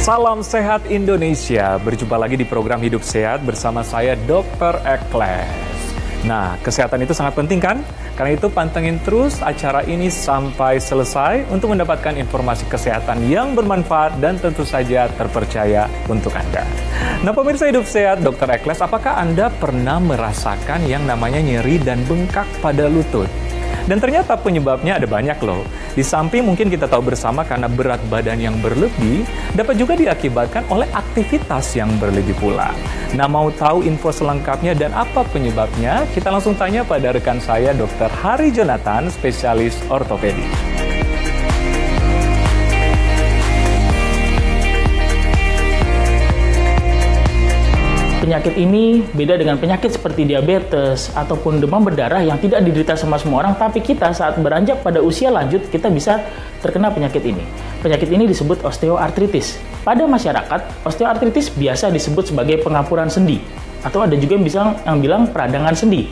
Salam sehat Indonesia, berjumpa lagi di program Hidup Sehat bersama saya Dr. Ekles. Nah, kesehatan itu sangat penting kan? Karena itu pantengin terus acara ini sampai selesai untuk mendapatkan informasi kesehatan yang bermanfaat dan tentu saja terpercaya untuk Anda. Nah, pemirsa Hidup Sehat, Dr. Ekles, apakah Anda pernah merasakan yang namanya nyeri dan bengkak pada lutut? Dan ternyata penyebabnya ada banyak loh. Di samping mungkin kita tahu bersama karena berat badan yang berlebih, dapat juga diakibatkan oleh aktivitas yang berlebih pula. Nah, mau tahu info selengkapnya dan apa penyebabnya? Kita langsung tanya pada rekan saya, Dr. Hari Jonathan, spesialis ortopedi. Penyakit ini beda dengan penyakit seperti diabetes ataupun demam berdarah yang tidak diderita sama semua orang, tapi kita saat beranjak pada usia lanjut, kita bisa terkena penyakit ini. Penyakit ini disebut osteoartritis. Pada masyarakat, osteoartritis biasa disebut sebagai pengapuran sendi, atau ada juga yang bilang peradangan sendi.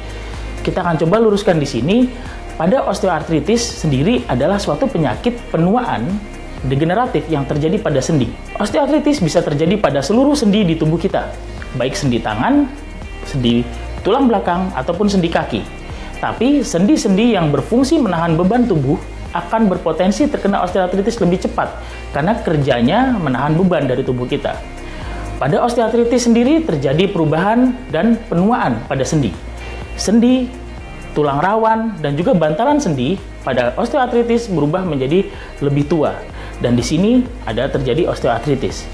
Kita akan coba luruskan di sini, pada osteoartritis sendiri adalah suatu penyakit penuaan degeneratif yang terjadi pada sendi. Osteoartritis bisa terjadi pada seluruh sendi di tubuh kita, baik sendi tangan, sendi tulang belakang, ataupun sendi kaki. Tapi sendi-sendi yang berfungsi menahan beban tubuh akan berpotensi terkena osteoartritis lebih cepat karena kerjanya menahan beban dari tubuh kita. Pada osteoartritis sendiri terjadi perubahan dan penuaan pada sendi. Sendi, tulang rawan, dan juga bantalan sendi pada osteoartritis berubah menjadi lebih tua. Dan di sini ada terjadi osteoartritis.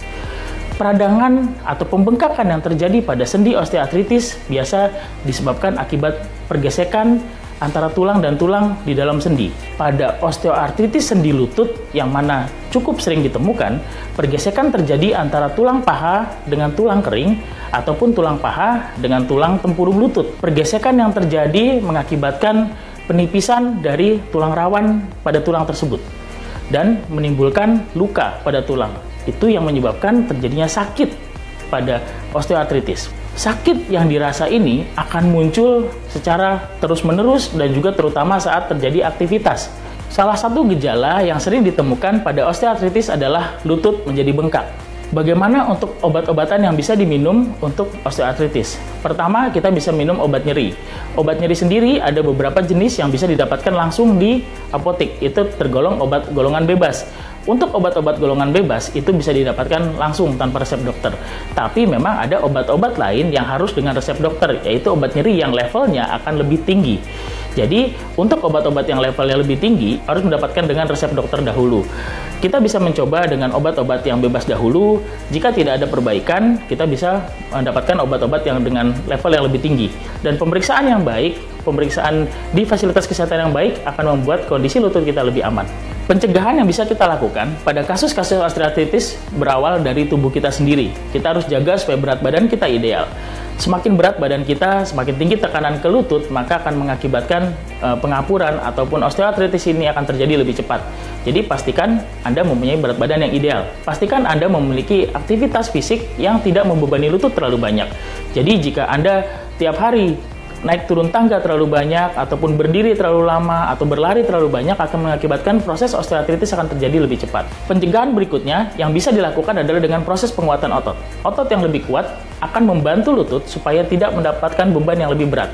Peradangan atau pembengkakan yang terjadi pada sendi osteoartritis biasa disebabkan akibat pergesekan antara tulang dan tulang di dalam sendi. Pada osteoartritis sendi lutut yang mana cukup sering ditemukan, pergesekan terjadi antara tulang paha dengan tulang kering ataupun tulang paha dengan tulang tempurung lutut. Pergesekan yang terjadi mengakibatkan penipisan dari tulang rawan pada tulang tersebut dan menimbulkan luka pada tulang. Itu yang menyebabkan terjadinya sakit pada osteoartritis. Sakit yang dirasa ini akan muncul secara terus-menerus dan juga terutama saat terjadi aktivitas. Salah satu gejala yang sering ditemukan pada osteoartritis adalah lutut menjadi bengkak. Bagaimana untuk obat-obatan yang bisa diminum untuk osteoartritis? Pertama, kita bisa minum obat nyeri. Obat nyeri sendiri ada beberapa jenis yang bisa didapatkan langsung di apotek. Itu tergolong obat golongan bebas. Untuk obat-obat golongan bebas itu bisa didapatkan langsung tanpa resep dokter. Tapi memang ada obat-obat lain yang harus dengan resep dokter, yaitu obat nyeri yang levelnya akan lebih tinggi. Jadi, untuk obat-obat yang levelnya lebih tinggi harus mendapatkan dengan resep dokter dahulu. Kita bisa mencoba dengan obat-obat yang bebas dahulu. Jika tidak ada perbaikan, kita bisa mendapatkan obat-obat yang dengan level yang lebih tinggi. Dan pemeriksaan yang baik, pemeriksaan di fasilitas kesehatan yang baik akan membuat kondisi lutut kita lebih aman. Pencegahan yang bisa kita lakukan pada kasus-kasus osteoartritis berawal dari tubuh kita sendiri. Kita harus jaga supaya berat badan kita ideal. Semakin berat badan kita, semakin tinggi tekanan ke lutut, maka akan mengakibatkan pengapuran ataupun osteoartritis ini akan terjadi lebih cepat. Jadi pastikan Anda mempunyai berat badan yang ideal. Pastikan Anda memiliki aktivitas fisik yang tidak membebani lutut terlalu banyak. Jadi jika Anda tiap hari naik turun tangga terlalu banyak, ataupun berdiri terlalu lama, atau berlari terlalu banyak akan mengakibatkan proses osteoartritis akan terjadi lebih cepat. Pencegahan berikutnya yang bisa dilakukan adalah dengan proses penguatan otot. Otot yang lebih kuat akan membantu lutut supaya tidak mendapatkan beban yang lebih berat.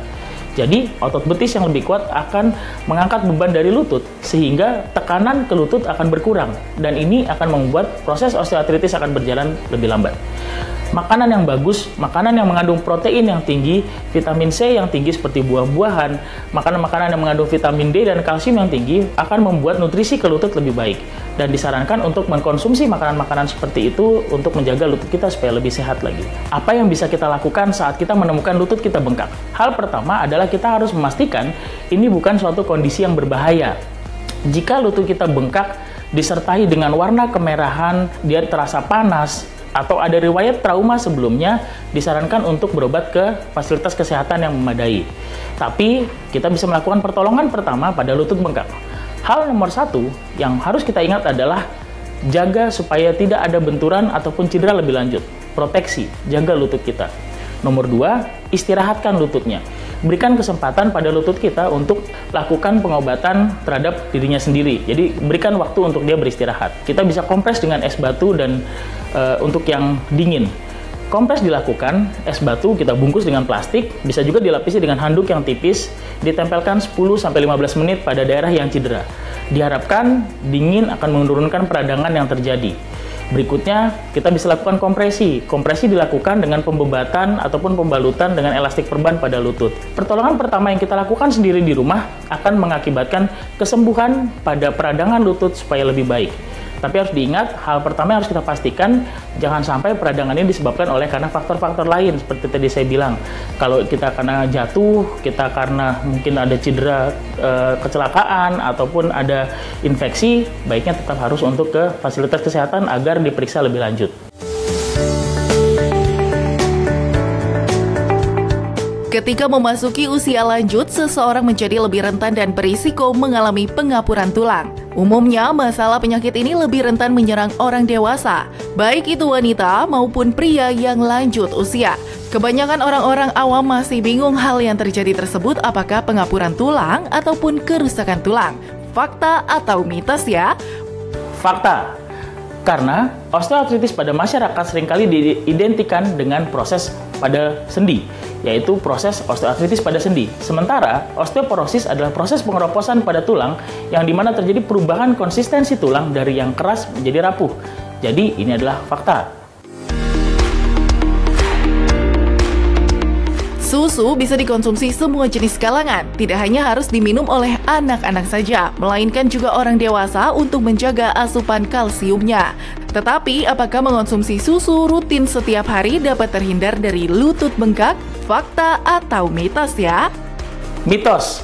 Jadi, otot betis yang lebih kuat akan mengangkat beban dari lutut, sehingga tekanan ke lutut akan berkurang, dan ini akan membuat proses osteoartritis akan berjalan lebih lambat. Makanan yang bagus, makanan yang mengandung protein yang tinggi, vitamin C yang tinggi seperti buah-buahan, makanan-makanan yang mengandung vitamin D dan kalsium yang tinggi akan membuat nutrisi ke lutut lebih baik. Dan disarankan untuk mengkonsumsi makanan-makanan seperti itu untuk menjaga lutut kita supaya lebih sehat lagi. Apa yang bisa kita lakukan saat kita menemukan lutut kita bengkak? Hal pertama adalah kita harus memastikan ini bukan suatu kondisi yang berbahaya. Jika lutut kita bengkak disertai dengan warna kemerahan, dia terasa panas, atau ada riwayat trauma sebelumnya, disarankan untuk berobat ke fasilitas kesehatan yang memadai. Tapi, kita bisa melakukan pertolongan pertama pada lutut bengkak. Hal nomor satu yang harus kita ingat adalah jaga supaya tidak ada benturan ataupun cedera lebih lanjut. Proteksi, jaga lutut kita. Nomor dua, istirahatkan lututnya. berikan kesempatan pada lutut kita untuk lakukan pengobatan terhadap dirinya sendiri. Jadi berikan waktu untuk dia beristirahat. Kita bisa kompres dengan es batu dan untuk yang dingin. Kompres dilakukan, es batu kita bungkus dengan plastik, bisa juga dilapisi dengan handuk yang tipis, ditempelkan 10-15 menit pada daerah yang cedera. Diharapkan dingin akan menurunkan peradangan yang terjadi. Berikutnya, kita bisa lakukan kompresi. Kompresi dilakukan dengan pembebatan ataupun pembalutan dengan elastik perban pada lutut. Pertolongan pertama yang kita lakukan sendiri di rumah akan mengakibatkan kesembuhan pada peradangan lutut supaya lebih baik. Tapi harus diingat, hal pertama yang harus kita pastikan, jangan sampai peradangan ini disebabkan oleh karena faktor-faktor lain, seperti tadi saya bilang. Kalau kita karena jatuh, kita karena mungkin ada cedera, kecelakaan, ataupun ada infeksi, baiknya tetap harus untuk ke fasilitas kesehatan agar diperiksa lebih lanjut. Ketika memasuki usia lanjut, seseorang menjadi lebih rentan dan berisiko mengalami pengapuran tulang. Umumnya, masalah penyakit ini lebih rentan menyerang orang dewasa, baik itu wanita maupun pria yang lanjut usia. Kebanyakan orang-orang awam masih bingung hal yang terjadi tersebut apakah pengapuran tulang ataupun kerusakan tulang. Fakta atau mitos ya? Fakta. Karena osteoartritis pada masyarakat seringkali diidentikan dengan proses pada sendi, yaitu proses osteoartritis pada sendi. Sementara osteoporosis adalah proses pengeroposan pada tulang yang dimana terjadi perubahan konsistensi tulang dari yang keras menjadi rapuh. Jadi ini adalah fakta. Susu bisa dikonsumsi semua jenis kalangan, tidak hanya harus diminum oleh anak-anak saja, melainkan juga orang dewasa untuk menjaga asupan kalsiumnya. Tetapi, apakah mengonsumsi susu rutin setiap hari dapat terhindar dari lutut bengkak? Fakta atau mitos ya? Mitos.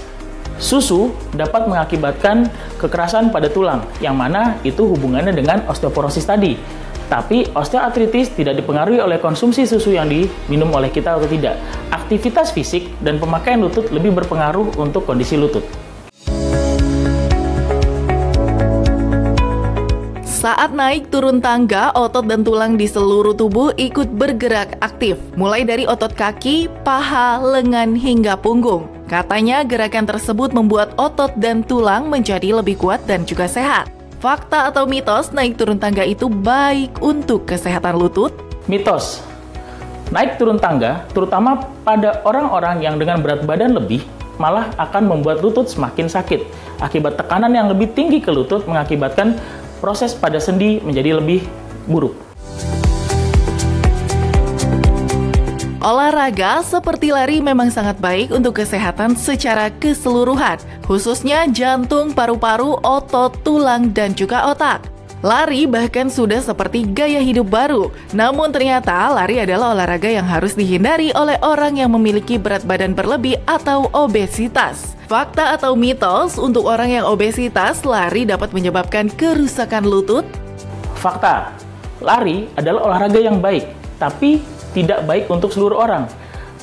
Susu dapat mengakibatkan kekerasan pada tulang, yang mana itu hubungannya dengan osteoporosis tadi. Tapi osteoartritis tidak dipengaruhi oleh konsumsi susu yang diminum oleh kita atau tidak. Aktivitas fisik dan pemakaian lutut lebih berpengaruh untuk kondisi lutut. Saat naik turun tangga, otot dan tulang di seluruh tubuh ikut bergerak aktif, mulai dari otot kaki, paha, lengan, hingga punggung. Katanya gerakan tersebut membuat otot dan tulang menjadi lebih kuat dan juga sehat. Fakta atau mitos naik turun tangga itu baik untuk kesehatan lutut? Mitos. Naik turun tangga, terutama pada orang-orang yang dengan berat badan lebih, malah akan membuat lutut semakin sakit. Akibat tekanan yang lebih tinggi ke lutut mengakibatkan proses pada sendi menjadi lebih buruk. Olahraga seperti lari memang sangat baik untuk kesehatan secara keseluruhan, khususnya jantung, paru-paru, otot, tulang, dan juga otak. Lari bahkan sudah seperti gaya hidup baru, namun ternyata lari adalah olahraga yang harus dihindari oleh orang yang memiliki berat badan berlebih atau obesitas. Fakta atau mitos untuk orang yang obesitas, lari dapat menyebabkan kerusakan lutut? Fakta. Lari adalah olahraga yang baik, tapi tidak baik untuk seluruh orang.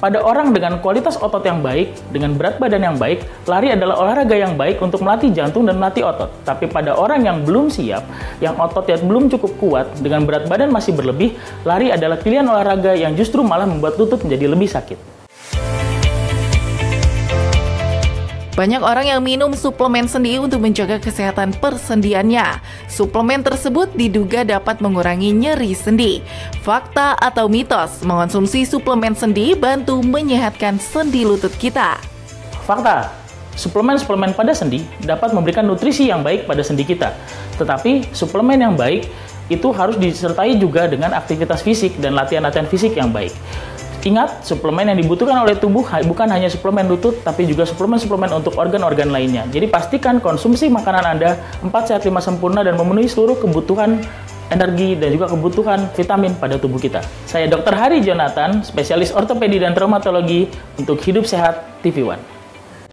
Pada orang dengan kualitas otot yang baik, dengan berat badan yang baik, lari adalah olahraga yang baik untuk melatih jantung dan melatih otot. Tapi pada orang yang belum siap, yang ototnya belum cukup kuat, dengan berat badan masih berlebih, lari adalah pilihan olahraga yang justru malah membuat lutut menjadi lebih sakit. Banyak orang yang minum suplemen sendi untuk menjaga kesehatan persendiannya. Suplemen tersebut diduga dapat mengurangi nyeri sendi. Fakta atau mitos, mengonsumsi suplemen sendi bantu menyehatkan sendi lutut kita? Fakta, suplemen-suplemen pada sendi dapat memberikan nutrisi yang baik pada sendi kita. Tetapi suplemen yang baik itu harus disertai juga dengan aktivitas fisik dan latihan-latihan fisik yang baik. Ingat, suplemen yang dibutuhkan oleh tubuh bukan hanya suplemen lutut, tapi juga suplemen-suplemen untuk organ-organ lainnya. Jadi pastikan konsumsi makanan Anda 4 sehat 5 sempurna dan memenuhi seluruh kebutuhan energi dan juga kebutuhan vitamin pada tubuh kita. Saya Dr. Hari Jonathan, spesialis ortopedi dan traumatologi untuk Hidup Sehat TV One.